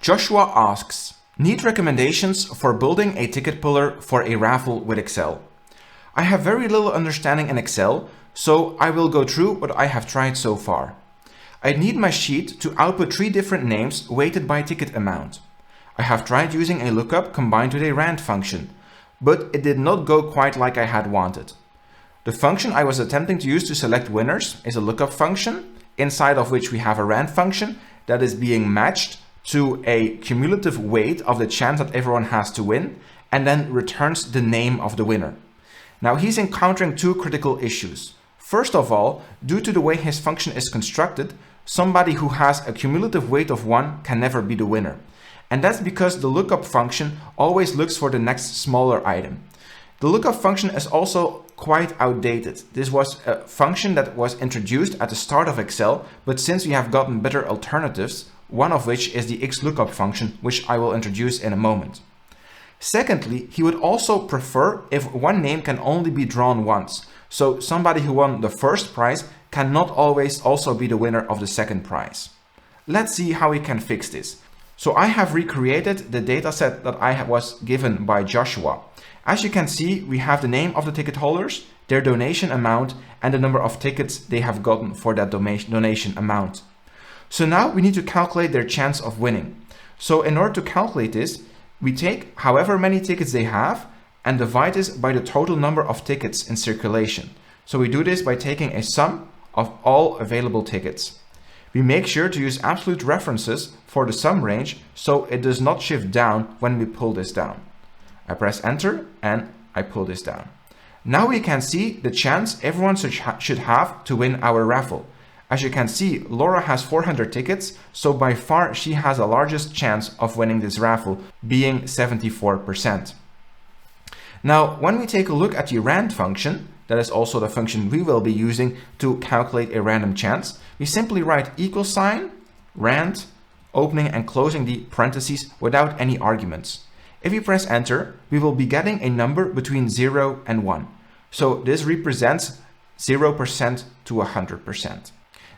Joshua asks, need recommendations for building a ticket puller for a raffle with Excel. I have very little understanding in Excel, so I will go through what I have tried so far. I need my sheet to output 3 different names weighted by ticket amount. I have tried using a lookup combined with a rand function, but it did not go quite like I had wanted. The function I was attempting to use to select winners is a lookup function, inside of which we have a rand function that is being matched to a cumulative weight of the chance that everyone has to win, and then returns the name of the winner. Now he's encountering 2 critical issues. First of all, due to the way his function is constructed, somebody who has a cumulative weight of 1 can never be the winner. And that's because the lookup function always looks for the next smaller item. The lookup function is also quite outdated. This was a function that was introduced at the start of Excel, but since we have gotten better alternatives, one of which is the XLOOKUP function, which I will introduce in a moment. Secondly, he would also prefer if one name can only be drawn once. So somebody who won the first prize cannot always also be the winner of the second prize. Let's see how we can fix this. So I have recreated the dataset that I was given by Joshua. As you can see, we have the name of the ticket holders, their donation amount, and the number of tickets they have gotten for that donation amount. So now we need to calculate their chance of winning. So in order to calculate this, we take however many tickets they have and divide this by the total number of tickets in circulation. So we do this by taking a sum of all available tickets. We make sure to use absolute references for the sum range so it does not shift down when we pull this down. I press enter and I pull this down. Now we can see the chance everyone should have to win our raffle. As you can see, Laura has 400 tickets, so by far she has the largest chance of winning this raffle, being 74%. Now, when we take a look at the rand function, that is also the function we will be using to calculate a random chance, we simply write =, rand, opening and closing the parentheses without any arguments. If we press enter, we will be getting a number between 0 and 1. So this represents 0% to 100%.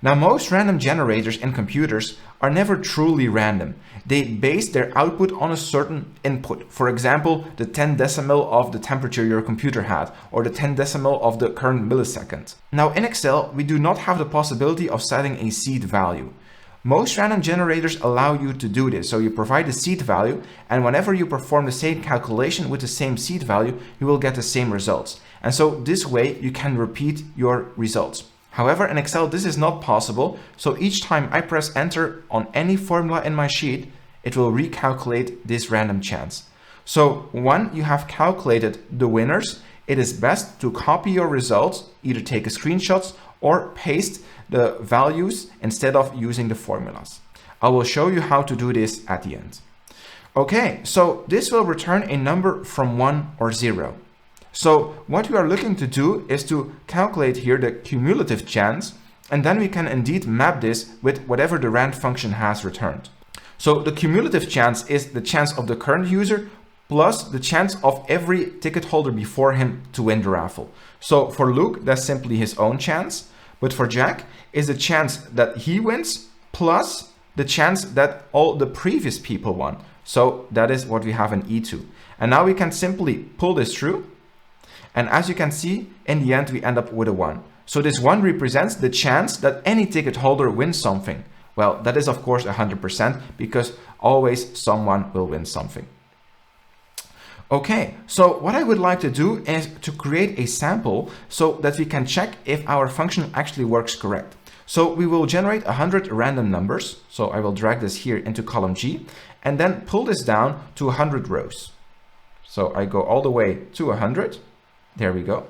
Now, most random generators in computers are never truly random. They base their output on a certain input. For example, the 10 decimal of the temperature your computer had, or the 10 decimal of the current millisecond. Now, in Excel, we do not have the possibility of setting a seed value. Most random generators allow you to do this. So you provide the seed value, and whenever you perform the same calculation with the same seed value, you will get the same results. And so this way you can repeat your results. However, in Excel, this is not possible. So each time I press enter on any formula in my sheet, it will recalculate this random chance. So when you have calculated the winners, it is best to copy your results, either take a screenshot or paste the values instead of using the formulas. I will show you how to do this at the end. Okay, so this will return a number from 1 or 0. So what we are looking to do is to calculate here the cumulative chance, and then we can indeed map this with whatever the rand function has returned. So the cumulative chance is the chance of the current user plus the chance of every ticket holder before him to win the raffle. So for Luke, that's simply his own chance, but for Jack is the chance that he wins plus the chance that all the previous people won. So that is what we have in E2. And now we can simply pull this through. And as you can see, in the end, we end up with a 1. So this 1 represents the chance that any ticket holder wins something. Well, that is of course 100% because always someone will win something. Okay, so what I would like to do is to create a sample so that we can check if our function actually works correct. So we will generate 100 random numbers. So I will drag this here into column G and then pull this down to 100 rows. So I go all the way to 100. There we go.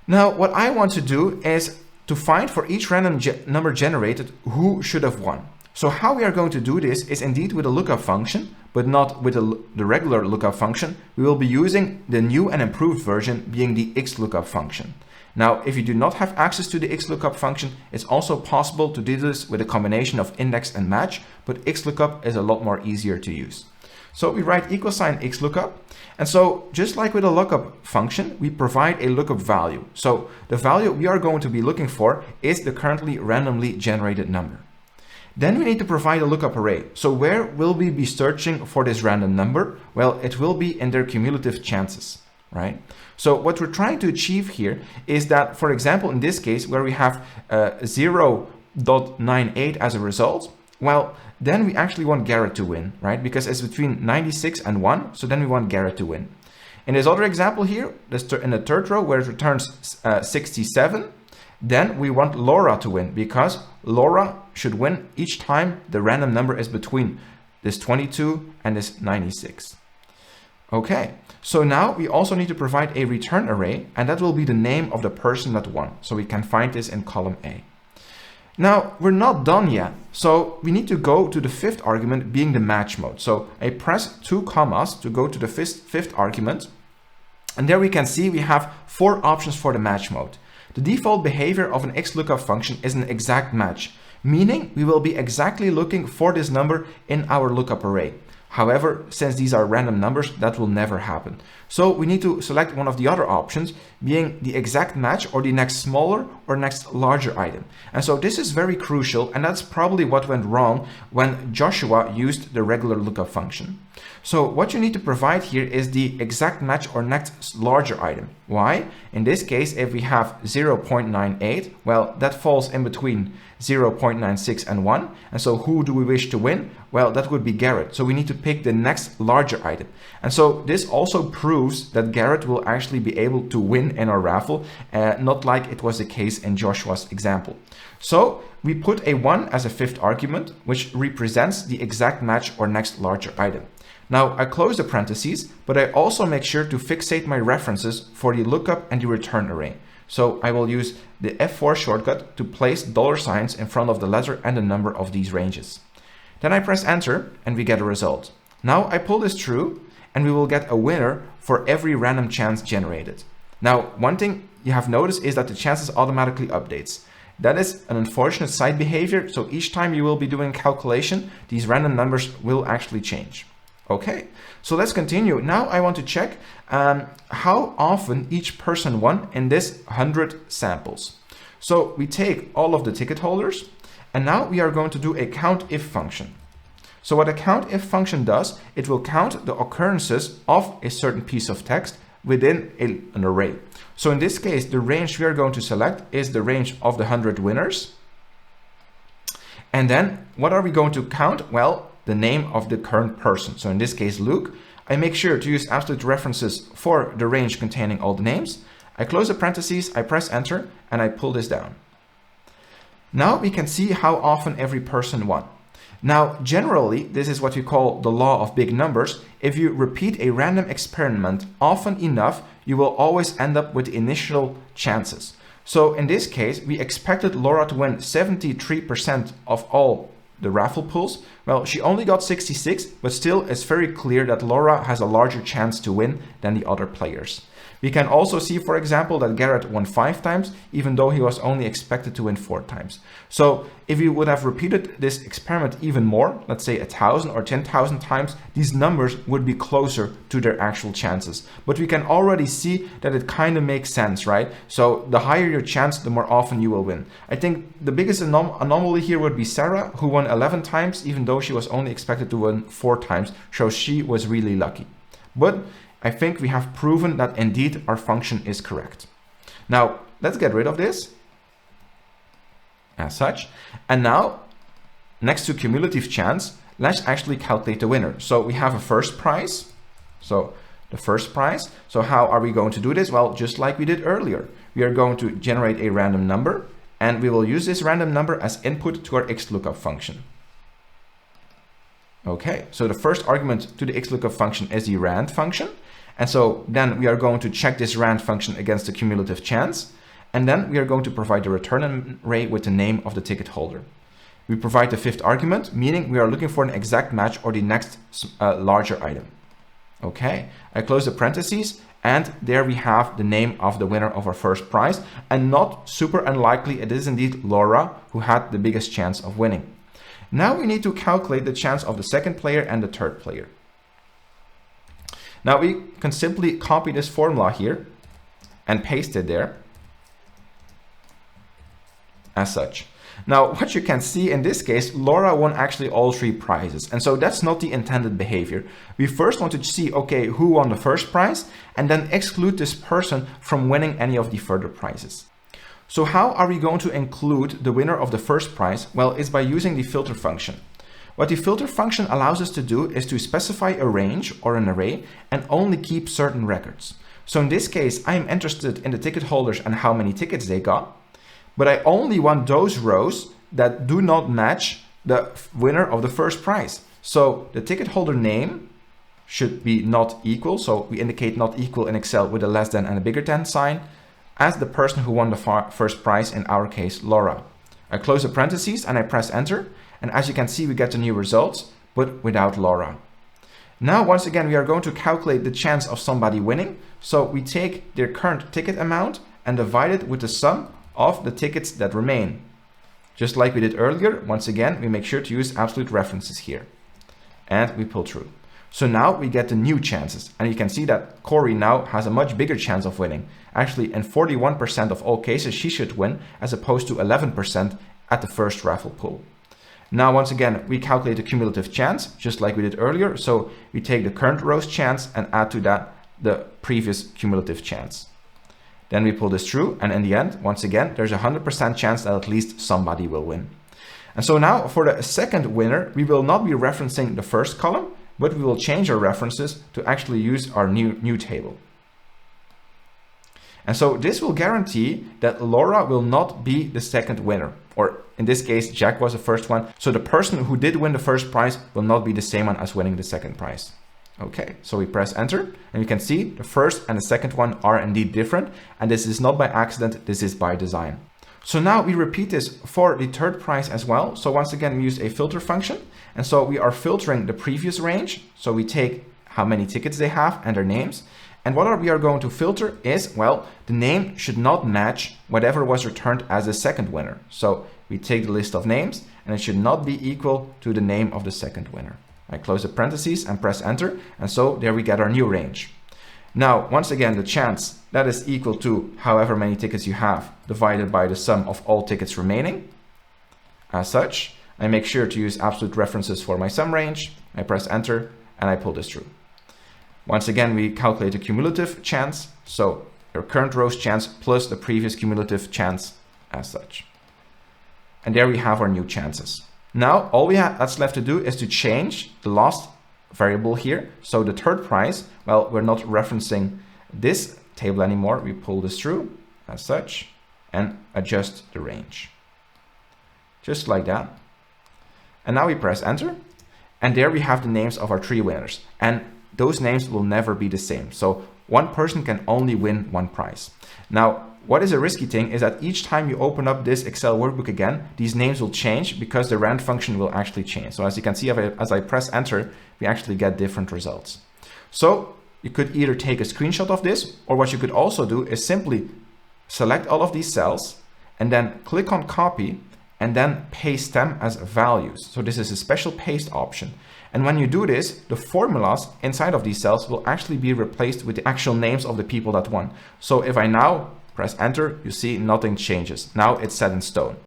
Now, what I want to do is to find for each random number generated who should have won. So how we are going to do this is indeed with a lookup function, but not with the regular lookup function. We will be using the new and improved version being the XLOOKUP function. Now, if you do not have access to the XLOOKUP function, it's also possible to do this with a combination of index and match, but XLOOKUP is a lot more easier to use. So we write $XLOOKUP. And so just like with a lookup function, we provide a lookup value. So the value we are going to be looking for is the currently randomly generated number. Then we need to provide a lookup array. So where will we be searching for this random number? Well, it will be in their cumulative chances, right? So what we're trying to achieve here is that, for example, in this case, where we have 0.98 as a result, well, then we actually want Garrett to win, right? Because it's between 96 and 1, so then we want Garrett to win. In this other example here, in the third row where it returns 67, then we want Laura to win, because Laura should win each time the random number is between this 22 and this 96. Okay, so now we also need to provide a return array, and that will be the name of the person that won. So we can find this in column A. Now, we're not done yet, so we need to go to the fifth argument, being the match mode. So I press 2 commas to go to the fifth argument, and there we can see we have 4 options for the match mode. The default behavior of an XLOOKUP function is an exact match, meaning we will be exactly looking for this number in our lookup array. However, since these are random numbers, that will never happen. So we need to select one of the other options, being the exact match or the next smaller or next larger item. And so this is very crucial, and that's probably what went wrong when Joshua used the regular lookup function. So what you need to provide here is the exact match or next larger item. Why? In this case, if we have 0.98, well, that falls in between 0.96 and 1. And so who do we wish to win? Well, that would be Garrett. So we need to pick the next larger item. And so this also proves that Garrett will actually be able to win in our raffle, not like it was the case in Joshua's example. So we put a 1 as a fifth argument, which represents the exact match or next larger item. Now I close the parentheses, but I also make sure to fixate my references for the lookup and the return array. So I will use the F4 shortcut to place $signs in front of the letter and the number of these ranges. Then I press enter and we get a result. Now I pull this through and we will get a winner for every random chance generated. Now, one thing you have noticed is that the chances automatically updates. That is an unfortunate side behavior, so each time you will be doing calculation, these random numbers will actually change. Okay, so let's continue. Now I want to check how often each person won in this 100 samples. So we take all of the ticket holders, and now we are going to do a COUNTIF function. So what a COUNTIF function does, it will count the occurrences of a certain piece of text within an array. So in this case, the range we are going to select is the range of the 100 winners. And then what are we going to count? Well, the name of the current person. So in this case, Luke. I make sure to use absolute references for the range containing all the names. I close the parentheses, I press enter, and I pull this down. Now we can see how often every person won. Now, generally, this is what we call the law of big numbers. If you repeat a random experiment often enough, you will always end up with the initial chances. So in this case, we expected Laura to win 73% of all the raffle pools. Well, she only got 66, but still it's very clear that Laura has a larger chance to win than the other players. We can also see, for example, that Garrett won 5 times, even though he was only expected to win 4 times. So if we would have repeated this experiment even more, let's say 1,000 or 10,000 times, these numbers would be closer to their actual chances. But we can already see that it kind of makes sense, right? So the higher your chance, the more often you will win. I think the biggest anomaly here would be Sarah, who won 11 times, even though she was only expected to win 4 times. So she was really lucky. But I think we have proven that indeed our function is correct. Now, let's get rid of this as such. And now, next to cumulative chance, let's actually calculate the winner. So we have a first prize. So the first prize. So how are we going to do this? Well, just like we did earlier, we are going to generate a random number, and we will use this random number as input to our XLOOKUP function. Okay, so the first argument to the XLOOKUP function is the rand function. And so then we are going to check this rand function against the cumulative chance. And then we are going to provide the return array with the name of the ticket holder. We provide the fifth argument, meaning we are looking for an exact match or the next larger item. Okay, I close the parentheses, and there we have the name of the winner of our first prize. And not super unlikely, it is indeed Laura who had the biggest chance of winning. Now we need to calculate the chance of the second player and the third player. Now we can simply copy this formula here and paste it there as such. Now, what you can see in this case, Laura won actually all 3 prizes. And so that's not the intended behavior. We first want to see, okay, who won the first prize, and then exclude this person from winning any of the further prizes. So how are we going to include the winner of the first prize? Well, it's by using the filter function. What the filter function allows us to do is to specify a range or an array and only keep certain records. So in this case, I am interested in the ticket holders and how many tickets they got, but I only want those rows that do not match the winner of the first prize. So the ticket holder name should be not equal. So we indicate not equal in Excel with a less than and a bigger than sign as the person who won the first prize, in our case, Laura. I close the parentheses and I press enter. And as you can see, we get the new results, but without Laura. Now, once again, we are going to calculate the chance of somebody winning. So we take their current ticket amount and divide it with the sum of the tickets that remain. Just like we did earlier, once again, we make sure to use absolute references here. And we pull through. So now we get the new chances. And you can see that Corey now has a much bigger chance of winning. Actually, in 41% of all cases, she should win, as opposed to 11% at the first raffle pull. Now, once again, we calculate the cumulative chance, just like we did earlier. So we take the current row's chance and add to that the previous cumulative chance. Then we pull this through, and in the end, once again, there's a 100% chance that at least somebody will win. And so now for the second winner, we will not be referencing the first column, but we will change our references to actually use our new table. And so this will guarantee that Laura will not be the second winner, or in this case, Jack was the first one. So the person who did win the first prize will not be the same one as winning the second prize. Okay, so we press enter, and you can see the first and the second one are indeed different. And this is not by accident, this is by design. So now we repeat this for the third prize as well. So once again, we use a filter function. And so we are filtering the previous range. So we take how many tickets they have and their names. And what we are going to filter is, well, the name should not match whatever was returned as the second winner. So we take the list of names, and it should not be equal to the name of the second winner. I close the parentheses and press enter. And so there we get our new range. Now, once again, the chance, that is equal to however many tickets you have divided by the sum of all tickets remaining. As such, I make sure to use absolute references for my sum range. I press enter and I pull this through. Once again, we calculate the cumulative chance. So your current row's chance plus the previous cumulative chance as such. And there we have our new chances. Now, all that's left to do is to change the last variable here. So the third prize, well, we're not referencing this table anymore. We pull this through as such and adjust the range. Just like that. And now we press enter. And there we have the names of our 3 winners. And those names will never be the same. So one person can only win 1 prize. Now, what is a risky thing is that each time you open up this Excel workbook again, these names will change because the rand function will actually change. So as you can see, as I press enter, we actually get different results. So you could either take a screenshot of this, or what you could also do is simply select all of these cells and then click on copy and then paste them as values. So this is a special paste option. And when you do this, the formulas inside of these cells will actually be replaced with the actual names of the people that won. So if I now press enter, you see nothing changes. Now it's set in stone.